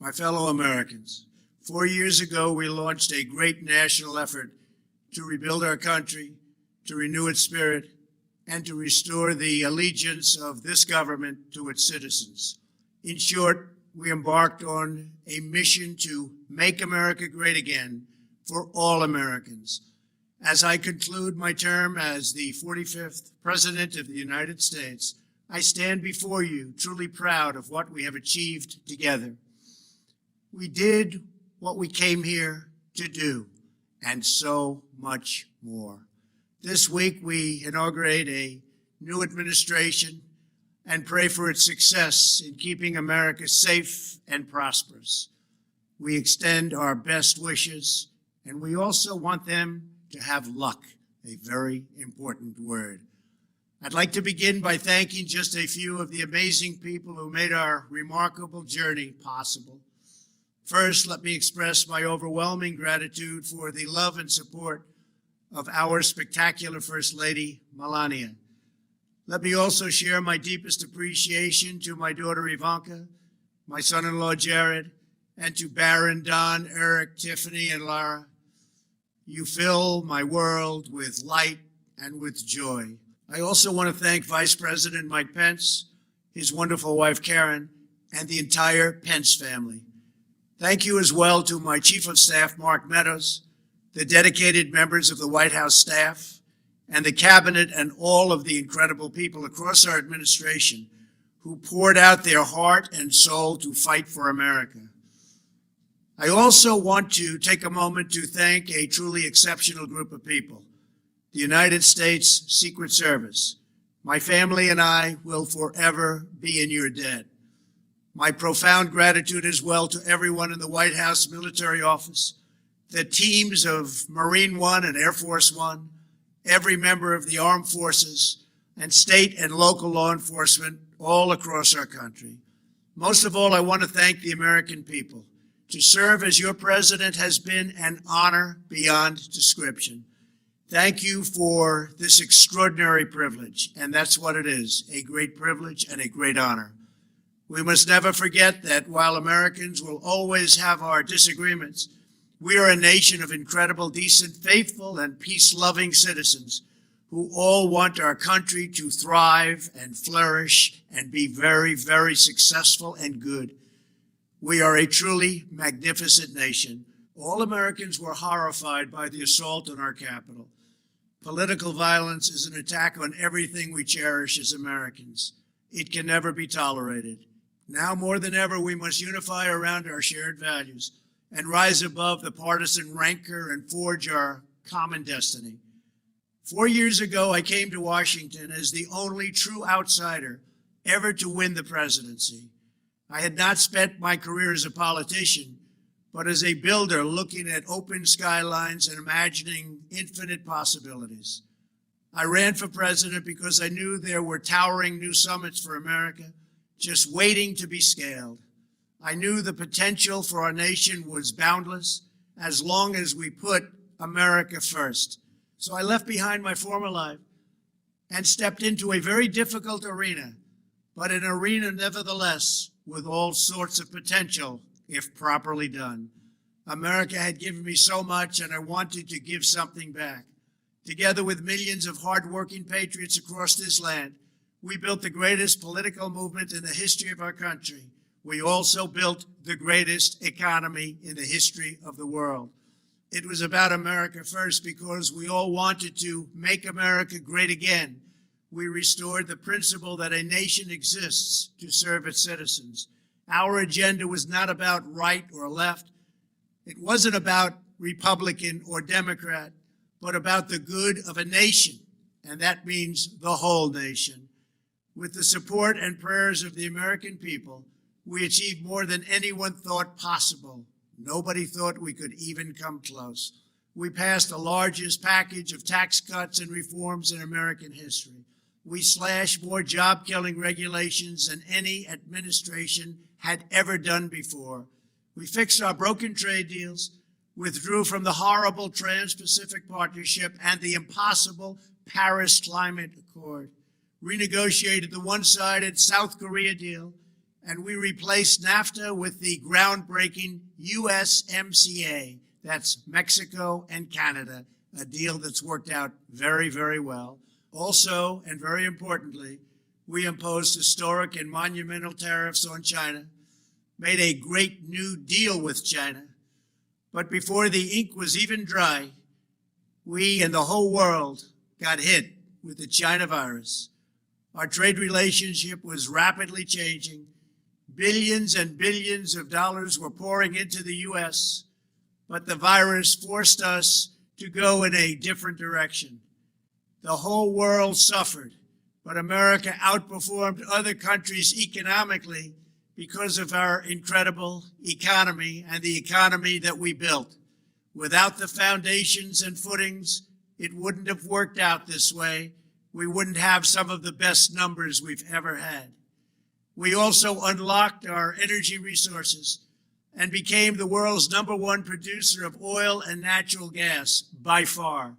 My fellow Americans, 4 years ago, we launched a great national effort to rebuild our country, to renew its spirit, and to restore the allegiance of this government to its citizens. In short, we embarked on a mission to make America great again for all Americans. As I conclude my term as the 45th President of the United States, I stand before you truly proud of what we have achieved together. We did what we came here to do, and so much more. This week, we inaugurate a new administration and pray for its success in keeping America safe and prosperous. We extend our best wishes, and we also want them to have luck, a very important word. I'd like to begin by thanking just a few of the amazing people who made our remarkable journey possible. First, let me express my overwhelming gratitude for the love and support of our spectacular First Lady, Melania. Let me also share my deepest appreciation to my daughter Ivanka, my son-in-law Jared, and to Barron, Don, Eric, Tiffany, and Lara. You fill my world with light and with joy. I also want to thank Vice President Mike Pence, his wonderful wife Karen, and the entire Pence family. Thank you as well to my Chief of Staff, Mark Meadows, the dedicated members of the White House staff, and the cabinet, and all of the incredible people across our administration who poured out their heart and soul to fight for America. I also want to take a moment to thank a truly exceptional group of people, the United States Secret Service. My family and I will forever be in your debt. My profound gratitude as well to everyone in the White House Military Office, the teams of Marine One and Air Force One, every member of the armed forces, and state and local law enforcement all across our country. Most of all, I want to thank the American people. To serve as your president has been an honor beyond description. Thank you for this extraordinary privilege, and that's what it is, a great privilege and a great honor. We must never forget that while Americans will always have our disagreements, we are a nation of incredible, decent, faithful, and peace-loving citizens who all want our country to thrive and flourish and be very, very successful and good. We are a truly magnificent nation. All Americans were horrified by the assault on our Capitol. Political violence is an attack on everything we cherish as Americans. It can never be tolerated. Now more than ever, we must unify around our shared values and rise above the partisan rancor and forge our common destiny. 4 years ago, I came to Washington as the only true outsider ever to win the presidency. I had not spent my career as a politician, but as a builder looking at open skylines and imagining infinite possibilities. I ran for president because I knew there were towering new summits for America, just waiting to be scaled. I knew the potential for our nation was boundless as long as we put America first. So I left behind my former life and stepped into a very difficult arena, but an arena nevertheless with all sorts of potential if properly done. America had given me so much, and I wanted to give something back. Together with millions of hardworking patriots across this land, we built the greatest political movement in the history of our country. We also built the greatest economy in the history of the world. It was about America first because we all wanted to make America great again. We restored the principle that a nation exists to serve its citizens. Our agenda was not about right or left. It wasn't about Republican or Democrat, but about the good of a nation, and that means the whole nation. With the support and prayers of the American people, we achieved more than anyone thought possible. Nobody thought we could even come close. We passed the largest package of tax cuts and reforms in American history. We slashed more job-killing regulations than any administration had ever done before. We fixed our broken trade deals, withdrew from the horrible Trans-Pacific Partnership and the impossible Paris Climate Accord, renegotiated the one-sided South Korea deal, and we replaced NAFTA with the groundbreaking USMCA. That's Mexico and Canada, a deal that's worked out very, very well. Also, and very importantly, we imposed historic and monumental tariffs on China, made a great new deal with China. But before the ink was even dry, we and the whole world got hit with the China virus. Our trade relationship was rapidly changing. Billions and billions of dollars were pouring into the U.S., but the virus forced us to go in a different direction. The whole world suffered, but America outperformed other countries economically because of our incredible economy and the economy that we built. Without the foundations and footings, it wouldn't have worked out this way. We wouldn't have some of the best numbers we've ever had. We also unlocked our energy resources and became the world's #1 producer of oil and natural gas, by far.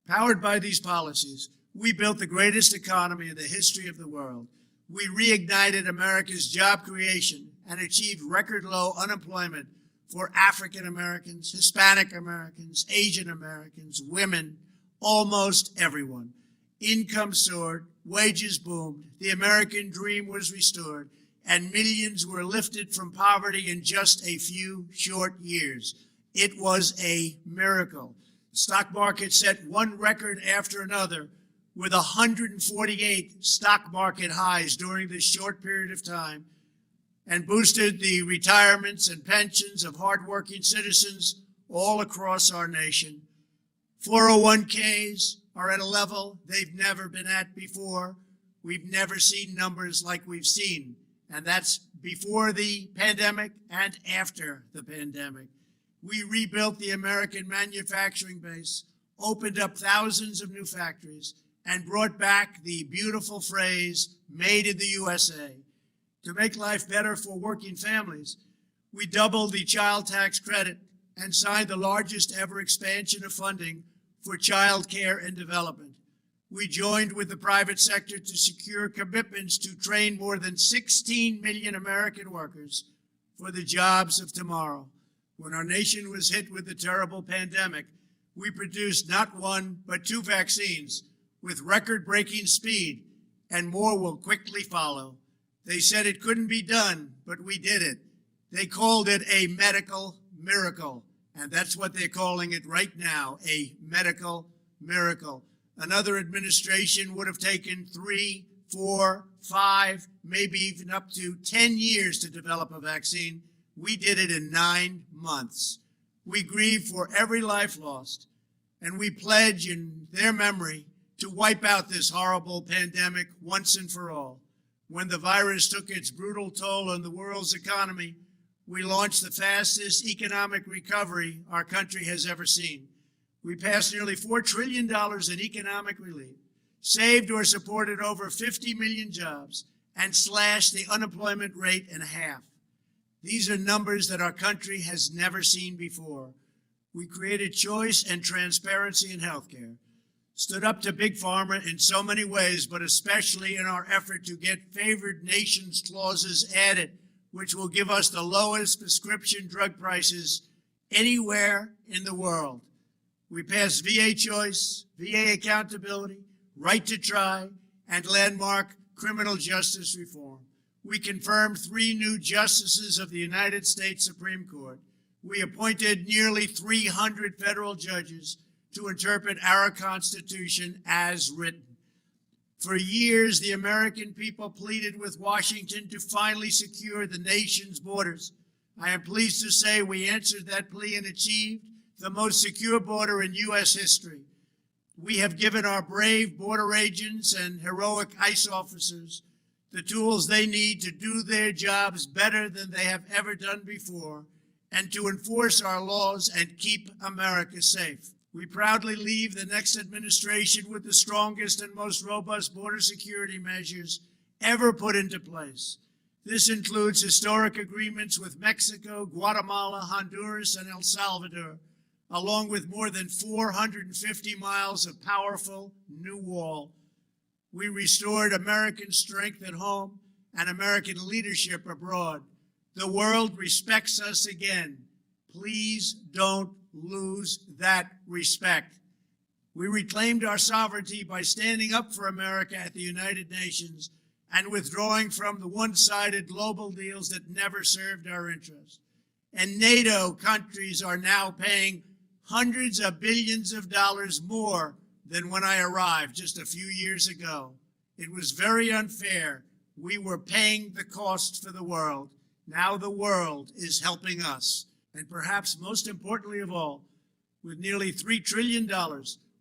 Powered by these policies, we built the greatest economy in the history of the world. We reignited America's job creation and achieved record low unemployment for African Americans, Hispanic Americans, Asian Americans, women, almost everyone. Income soared, wages boomed, the American dream was restored, and millions were lifted from poverty in just a few short years. It was a miracle. The stock market set one record after another, with 148 stock market highs during this short period of time, and boosted the retirements and pensions of hardworking citizens all across our nation. 401ks are at a level they've never been at before. We've never seen numbers like we've seen, and that's before the pandemic and after the pandemic. We rebuilt the American manufacturing base, opened up thousands of new factories, and brought back the beautiful phrase, made in the USA. To make life better for working families, we doubled the child tax credit and signed the largest ever expansion of funding for child care and development. We joined with the private sector to secure commitments to train more than 16 million American workers for the jobs of tomorrow. When our nation was hit with the terrible pandemic, we produced not one, but 2 vaccines with record-breaking speed, and more will quickly follow. They said it couldn't be done, but we did it. They called it a medical miracle, and that's what they're calling it right now, a medical miracle. Another administration would have taken 3, 4, 5, maybe even up to 10 years to develop a vaccine. We did it in 9 months. We grieve for every life lost, and we pledge in their memory to wipe out this horrible pandemic once and for all. When the virus took its brutal toll on the world's economy, we launched the fastest economic recovery our country has ever seen. We passed nearly $4 trillion in economic relief, saved or supported over 50 million jobs, and slashed the unemployment rate in half. These are numbers that our country has never seen before. We created choice and transparency in healthcare, stood up to Big Pharma in so many ways, but especially in our effort to get favored nations clauses added, which will give us the lowest prescription drug prices anywhere in the world. We passed VA choice, VA accountability, right to try, and landmark criminal justice reform. We confirmed 3 new justices of the United States Supreme Court. We appointed nearly 300 federal judges to interpret our Constitution as written. For years, the American people pleaded with Washington to finally secure the nation's borders. I am pleased to say we answered that plea and achieved the most secure border in U.S. history. We have given our brave border agents and heroic ICE officers the tools they need to do their jobs better than they have ever done before, and to enforce our laws and keep America safe. We proudly leave the next administration with the strongest and most robust border security measures ever put into place. This includes historic agreements with Mexico, Guatemala, Honduras, and El Salvador, along with more than 450 miles of powerful new wall. We restored American strength at home and American leadership abroad. The world respects us again. Please don't lose that respect. We reclaimed our sovereignty by standing up for America at the United Nations and withdrawing from the one-sided global deals that never served our interests. And NATO countries are now paying hundreds of billions of dollars more than when I arrived just a few years ago. It was very unfair. We were paying the cost for the world. Now the world is helping us. And perhaps most importantly of all, with nearly $3 trillion,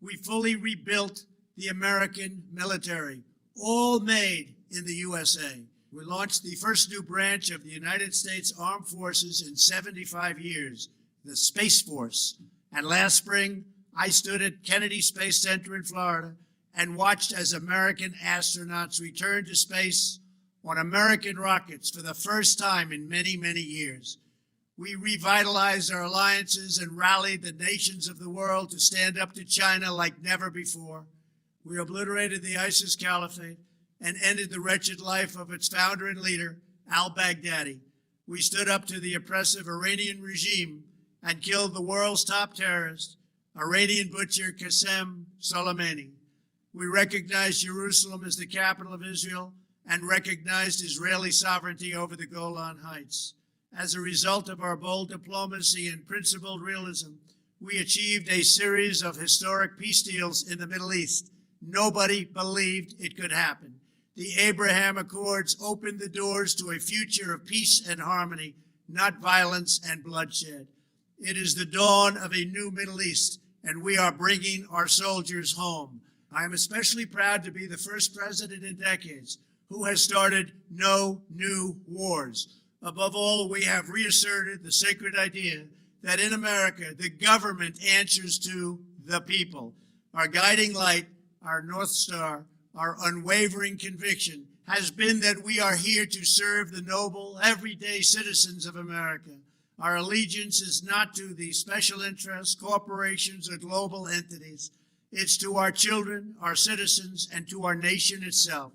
we fully rebuilt the American military, all made in the USA. We launched the first new branch of the United States Armed Forces in 75 years, the Space Force. And last spring, I stood at Kennedy Space Center in Florida and watched as American astronauts returned to space on American rockets for the first time in many, many years. We revitalized our alliances and rallied the nations of the world to stand up to China like never before. We obliterated the ISIS caliphate and ended the wretched life of its founder and leader, al-Baghdadi. We stood up to the oppressive Iranian regime and killed the world's top terrorist, Iranian butcher Qasem Soleimani. We recognized Jerusalem as the capital of Israel and recognized Israeli sovereignty over the Golan Heights. As a result of our bold diplomacy and principled realism, we achieved a series of historic peace deals in the Middle East. Nobody believed it could happen. The Abraham Accords opened the doors to a future of peace and harmony, not violence and bloodshed. It is the dawn of a new Middle East, and we are bringing our soldiers home. I am especially proud to be the first president in decades who has started no new wars. Above all, we have reasserted the sacred idea that in America, the government answers to the people. Our guiding light, our North Star, our unwavering conviction has been that we are here to serve the noble, everyday citizens of America. Our allegiance is not to the special interests, corporations, or global entities. It's to our children, our citizens, and to our nation itself.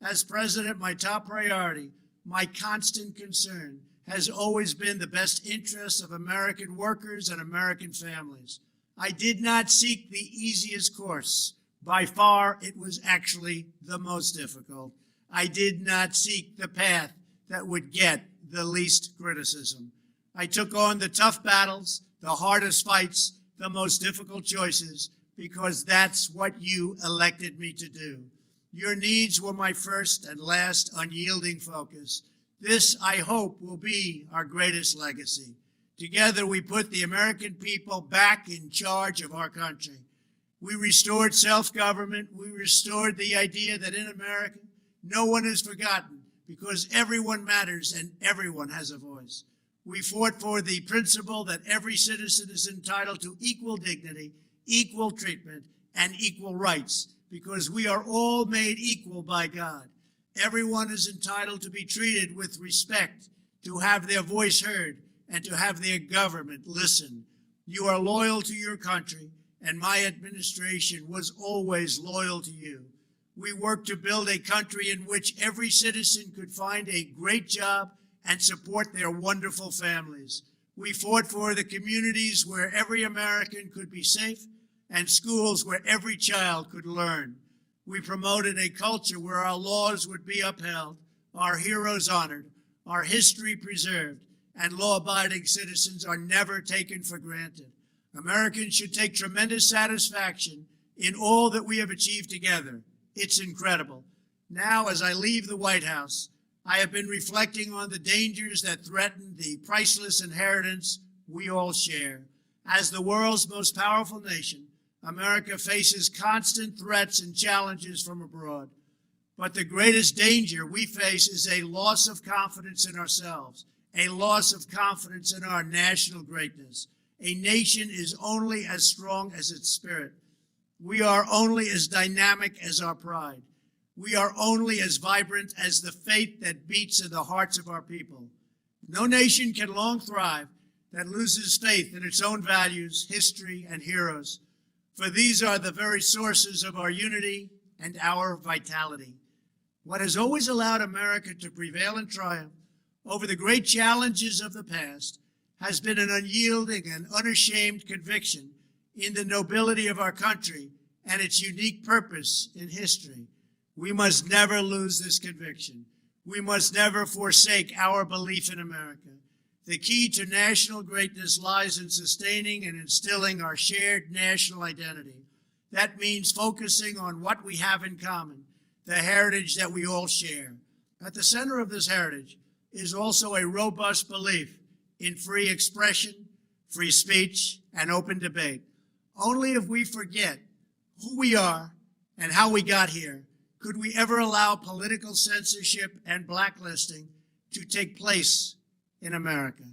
As president, my top priority, my constant concern, has always been the best interests of American workers and American families. I did not seek the easiest course. By far, it was actually the most difficult. I did not seek the path that would get the least criticism. I took on the tough battles, the hardest fights, the most difficult choices, because that's what you elected me to do. Your needs were my first and last unyielding focus. This, I hope, will be our greatest legacy. Together, we put the American people back in charge of our country. We restored self-government. We restored the idea that in America, no one is forgotten because everyone matters and everyone has a voice. We fought for the principle that every citizen is entitled to equal dignity, equal treatment, and equal rights because we are all made equal by God. Everyone is entitled to be treated with respect, to have their voice heard, and to have their government listen. You are loyal to your country, and my administration was always loyal to you. We worked to build a country in which every citizen could find a great job and support their wonderful families. We fought for the communities where every American could be safe and schools where every child could learn. We promoted a culture where our laws would be upheld, our heroes honored, our history preserved, and law-abiding citizens are never taken for granted. Americans should take tremendous satisfaction in all that we have achieved together. It's incredible. Now, as I leave the White House, I have been reflecting on the dangers that threaten the priceless inheritance we all share. As the world's most powerful nation, America faces constant threats and challenges from abroad. But the greatest danger we face is a loss of confidence in ourselves, a loss of confidence in our national greatness. A nation is only as strong as its spirit. We are only as dynamic as our pride. We are only as vibrant as the faith that beats in the hearts of our people. No nation can long thrive that loses faith in its own values, history, and heroes, for these are the very sources of our unity and our vitality. What has always allowed America to prevail and triumph over the great challenges of the past has been an unyielding and unashamed conviction in the nobility of our country and its unique purpose in history. We must never lose this conviction. We must never forsake our belief in America. The key to national greatness lies in sustaining and instilling our shared national identity. That means focusing on what we have in common, the heritage that we all share. At the center of this heritage is also a robust belief in free expression, free speech, and open debate. Only if we forget who we are and how we got here could we ever allow political censorship and blacklisting to take place in America.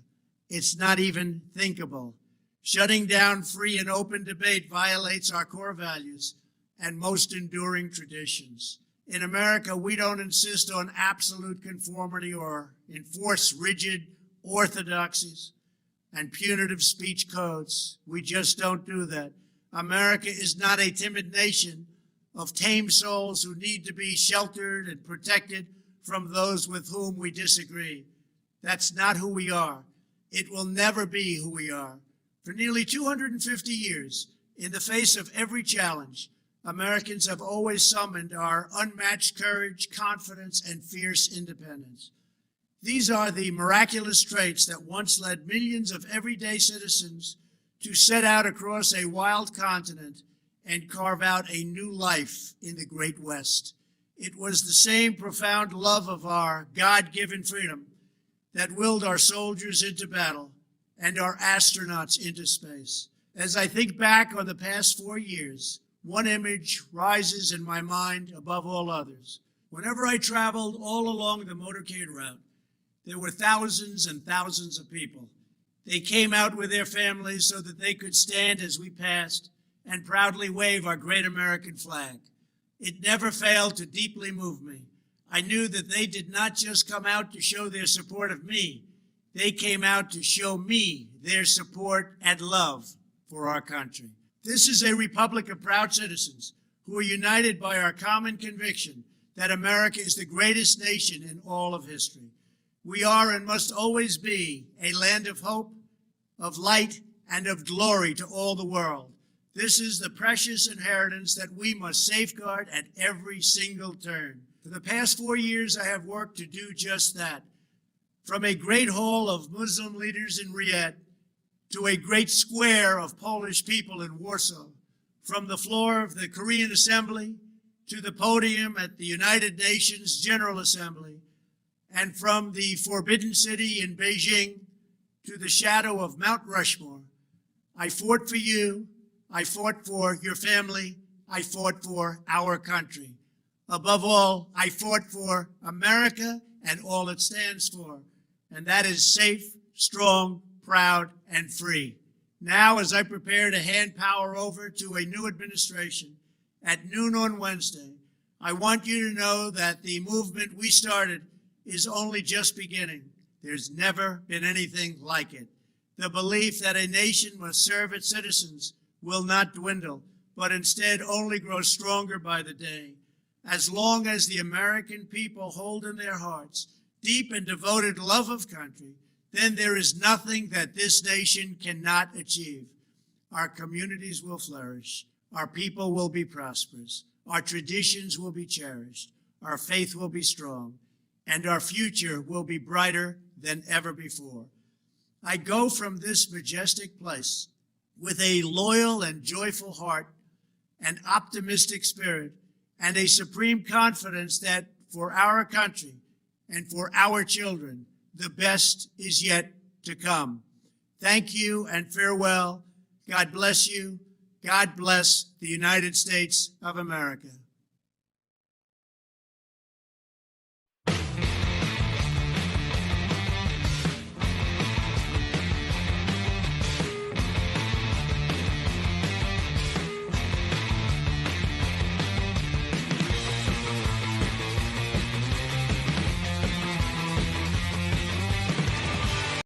It's not even thinkable. Shutting down free and open debate violates our core values and most enduring traditions. In America, we don't insist on absolute conformity or enforce rigid orthodoxies and punitive speech codes. We just don't do that. America is not a timid nation of tame souls who need to be sheltered and protected from those with whom we disagree. That's not who we are. It will never be who we are. For nearly 250 years, in the face of every challenge, Americans have always summoned our unmatched courage, confidence, and fierce independence. These are the miraculous traits that once led millions of everyday citizens to set out across a wild continent and carve out a new life in the Great West. It was the same profound love of our God-given freedom that willed our soldiers into battle and our astronauts into space. As I think back on the past 4 years, one image rises in my mind above all others. Whenever I traveled all along the motorcade route, there were thousands and thousands of people. They came out with their families so that they could stand as we passed and proudly wave our great American flag. It never failed to deeply move me. I knew that they did not just come out to show their support of me. They came out to show me their support and love for our country. This is a republic of proud citizens who are united by our common conviction that America is the greatest nation in all of history. We are and must always be a land of hope, of light, and of glory to all the world. This is the precious inheritance that we must safeguard at every single turn. For the past 4 years, I have worked to do just that. From a great hall of Muslim leaders in Riyadh to a great square of Polish people in Warsaw, from the floor of the Korean Assembly to the podium at the United Nations General Assembly, and from the Forbidden City in Beijing to the shadow of Mount Rushmore, I fought for you, I fought for your family, I fought for our country. Above all, I fought for America and all it stands for, and that is safe, strong, proud, and free. Now, as I prepare to hand power over to a new administration at noon on Wednesday, I want you to know that the movement we started is only just beginning. There's never been anything like it. The belief that a nation must serve its citizens will not dwindle, but instead only grow stronger by the day. As long as the American people hold in their hearts deep and devoted love of country, then there is nothing that this nation cannot achieve. Our communities will flourish, our people will be prosperous, our traditions will be cherished, our faith will be strong, and our future will be brighter than ever before. I go from this majestic place with a loyal and joyful heart, an optimistic spirit, and a supreme confidence that for our country and for our children, the best is yet to come. Thank you and farewell. God bless you. God bless the United States of America.